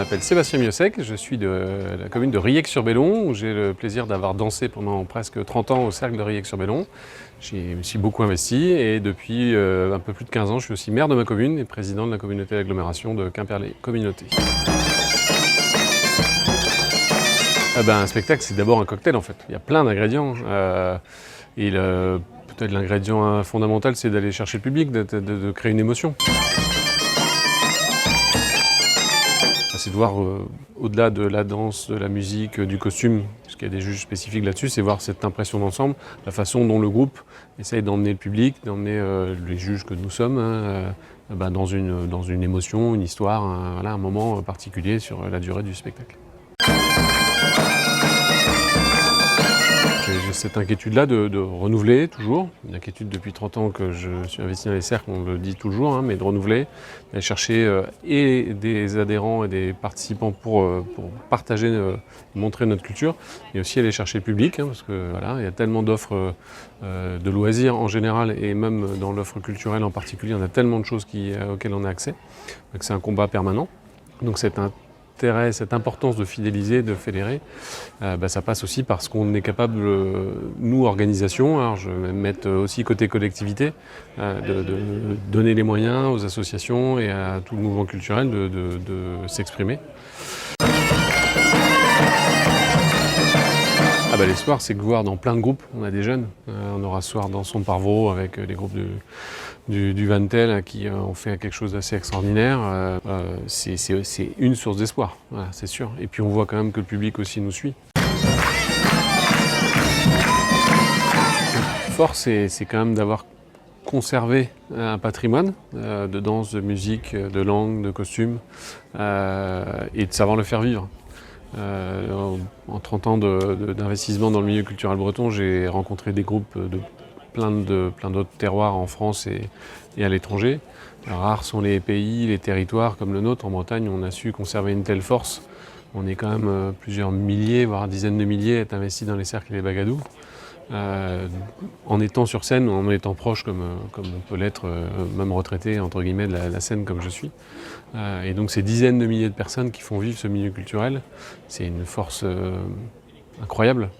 m'appelle Sébastien Miossec, je suis de la commune de Riec-sur-Bellon, où j'ai le plaisir d'avoir dansé pendant presque 30 ans au cercle de Riec-sur-Bellon. Je me suis beaucoup investi et depuis un peu plus de 15 ans, je suis aussi maire de ma commune et président de la communauté d'agglomération de Quimperlé-Communauté. Un spectacle, c'est d'abord un cocktail en fait. Il y a plein d'ingrédients. Peut-être l'ingrédient fondamental, c'est d'aller chercher le public, de créer une émotion. C'est de voir au-delà de la danse, de la musique, du costume, parce qu'il y a des juges spécifiques là-dessus, c'est voir cette impression d'ensemble, la façon dont le groupe essaye d'emmener le public, d'emmener les juges que nous sommes, dans une émotion, une histoire, un moment particulier sur la durée du spectacle. J'ai cette inquiétude-là de renouveler toujours, une inquiétude depuis 30 ans que je suis investi dans les cercles, on le dit toujours, mais de renouveler, d'aller chercher et des adhérents et des participants pour partager, montrer notre culture, et aussi aller chercher le public, parce que voilà, il y a tellement d'offres de loisirs en général, et même dans l'offre culturelle en particulier, on a tellement de choses auxquelles on a accès, donc c'est un combat permanent. Donc cette importance de fidéliser, de fédérer, ça passe aussi par ce qu'on est capable, nous, organisation, alors je vais mettre aussi côté collectivité, de donner les moyens aux associations et à tout le mouvement culturel de s'exprimer. Les soirs, c'est que voir dans plein de groupes, on a des jeunes. On aura ce soir Dansons de Parvaux avec les groupes du Vantel qui ont fait quelque chose d'assez extraordinaire. C'est une source d'espoir, voilà, c'est sûr. Et puis on voit quand même que le public aussi nous suit. La force, c'est quand même d'avoir conservé un patrimoine de danse, de musique, de langue, de costume, et de savoir le faire vivre. En 30 ans d'investissement dans le milieu culturel breton, j'ai rencontré des groupes de plein d'autres terroirs en France et à l'étranger. Rares sont les pays, les territoires comme le nôtre. En Bretagne, on a su conserver une telle force. On est quand même plusieurs milliers, voire dizaines de milliers à être investis dans les cercles et les bagadous. En étant sur scène, en étant proche comme on peut l'être, même retraité entre guillemets de la scène comme je suis. Et donc ces dizaines de milliers de personnes qui font vivre ce milieu culturel, c'est une force incroyable.